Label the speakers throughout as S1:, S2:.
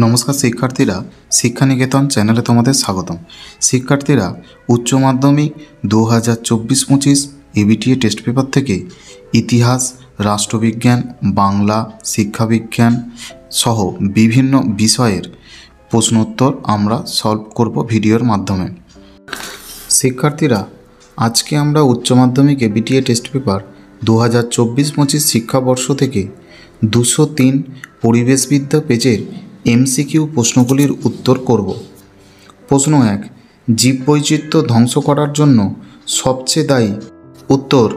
S1: নমস্কার শিক্ষার্থীরা, শিক্ষানিকেতন চ্যানেলে তোমাদের স্বাগতম। শিক্ষার্থীরা, উচ্চ মাধ্যমিক 2024-25 এবিটিএ টেস্ট পেপার থেকে ইতিহাস, রাষ্ট্রবিজ্ঞান, বাংলা, শিক্ষাবিজ্ঞান সহ বিভিন্ন বিষয়ের প্রশ্নোত্তর আমরা সলভ করব ভিডিওর মাধ্যমে। শিক্ষার্থীরা, আজকে আমরা উচ্চ মাধ্যমিক এবিটিএ টেস্ট পেপার 2024-25 শিক্ষাবর্ষ থেকে 203 পরিবেশবিদ্যা পেজের এমসিকিউ প্রশ্নগুলির উত্তর করব। প্রশ্ন 1, জীববৈচিত্র্য ধ্বংস করার জন্য সবচেয়ে দায়ী? উত্তর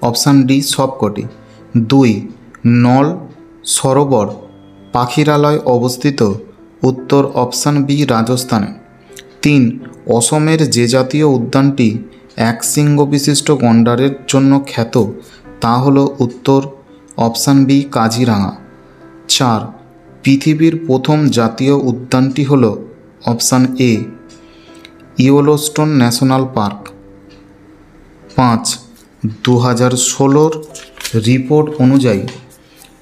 S1: অপশান ডি সবকটি। 2, নল সরোবর পাখিরালয় অবস্থিত? উত্তর অপশান বি রাজস্থানে। 3, অসমের যে জাতীয় উদ্যানটি এক শৃঙ্গ বিশিষ্ট গন্ডারের জন্য খ্যাত তা হল? উত্তর অপশান বি কাজিরাঙা। 4, পৃথিবীর প্রথম জাতীয় উদ্যানটি হল? Option A Yellowstone national park. 5, 2016 report অনুযায়ী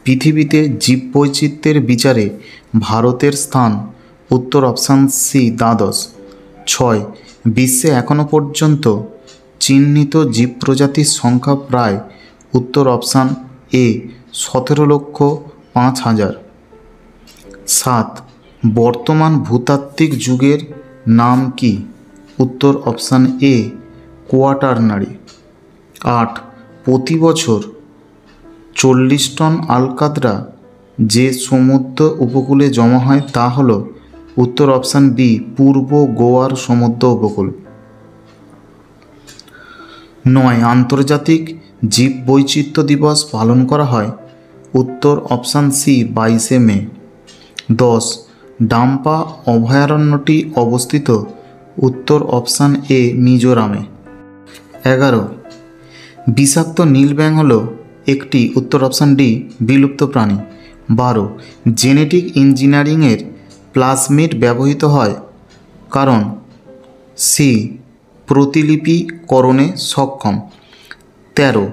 S1: পৃথিবীতে জীববৈচিত্র্যের বিচারে ভারতের স্থান? উত্তর অপশান সি দ্বাদশ। 6, বিশ্বে এখনও পর্যন্ত চিহ্নিত জীব প্রজাতির সংখ্যা প্রায়? উত্তর অপশান এ 17,05,000। 7, বর্তমান ভূতাত্ত্বিক যুগের নাম কি? উত্তর অপশান এ কোয়াটারনারি। 8, প্রতি বছর 40 টন আলকাতরা যে সমুদ্র উপকূলে জমা হয় তা হল? উত্তর অপশান বি পূর্ব গোয়ার সমুদ্র উপকূল। 9, আন্তর্জাতিক জীববৈচিত্র্য দিবস পালন করা হয়? উত্তর অপশান সি 22শে মে। 10, ডাম্পা অভয়ারণ্যটি অবস্থিত? উত্তর অপশান এ মিজোরামে। 11, বিষাক্ত নীলব্যাঙ হল একটি? উত্তর অপশান ডি বিলুপ্ত প্রাণী। 12, জেনেটিক ইঞ্জিনিয়ারিংয়ের প্লাজমিড ব্যবহৃত হয় কারণ? সি প্রতিলিপিকরণে সক্ষম। 13,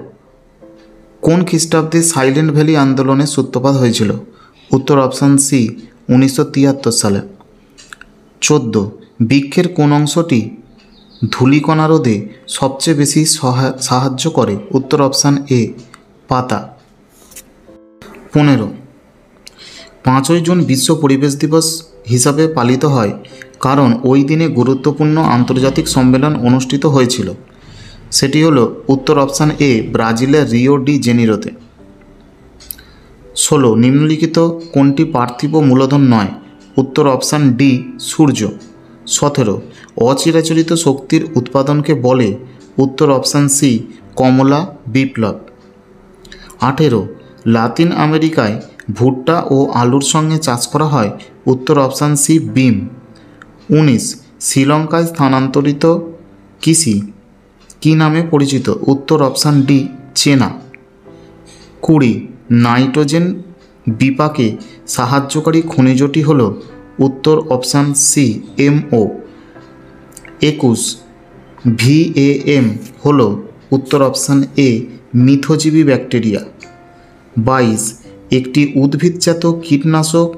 S1: কোন খ্রিস্টাব্দে সাইলেন্ট ভ্যালি আন্দোলনের সূত্রপাত হয়েছিল? উত্তর অপশান সি 1973 সালে। 14, বৃক্ষের কোন অংশটি ধূলিকণা রোধে সবচেয়ে বেশি সাহায্য করে? উত্তর অপশান এ পাতা। 15, 5ই জুন বিশ্ব পরিবেশ দিবস হিসাবে পালিত হয় কারণ ওই দিনে গুরুত্বপূর্ণ আন্তর্জাতিক সম্মেলন অনুষ্ঠিত হয়েছিল। সেটি হলো? উত্তর অপশান এ ব্রাজিলের রিও ডি জেনিরোতে। 16, নিম্নলিখিত কোনটি পার্থিব মূলধন নয়? উত্তর অপশান ডি সূর্য। 17, অচিরাচরিত শক্তির উৎপাদনকে বলে? উত্তর অপশান সি কমলা বিপ্লব। 18, লাতিন আমেরিকায় ভুট্টা ও আলুর সঙ্গে চাষ করা হয়? উত্তর অপশান সি বিম। 19, শ্রীলঙ্কায় স্থানান্তরিত কৃষি কী নামে পরিচিত? উত্তর অপশান ডি চেনা। 20, নাইট্রোজেন বিপাকে সাহায্যকারী খনিজটি হল? উত্তর অপশান সি এমও। 21, ভিএম হল? উত্তর অপশান এ মিথজীবী ব্যাকটেরিয়া। 22, একটি উদ্ভিদজাত কীটনাশক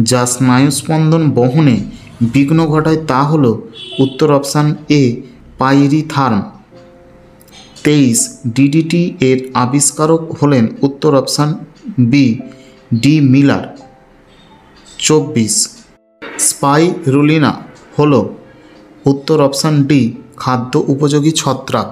S1: যা স্নায়ুস্পন্দন বহনে বিঘ্ন ঘটায় তা হল? উত্তর অপশান এ পাইরিথার্ম। 23, ডিডিটি এর আবিষ্কারক হলেন? উত্তর option B D Miller. 24, spirulina হল? উত্তর অপশান ডি খাদ্য উপযোগী ছত্রাক।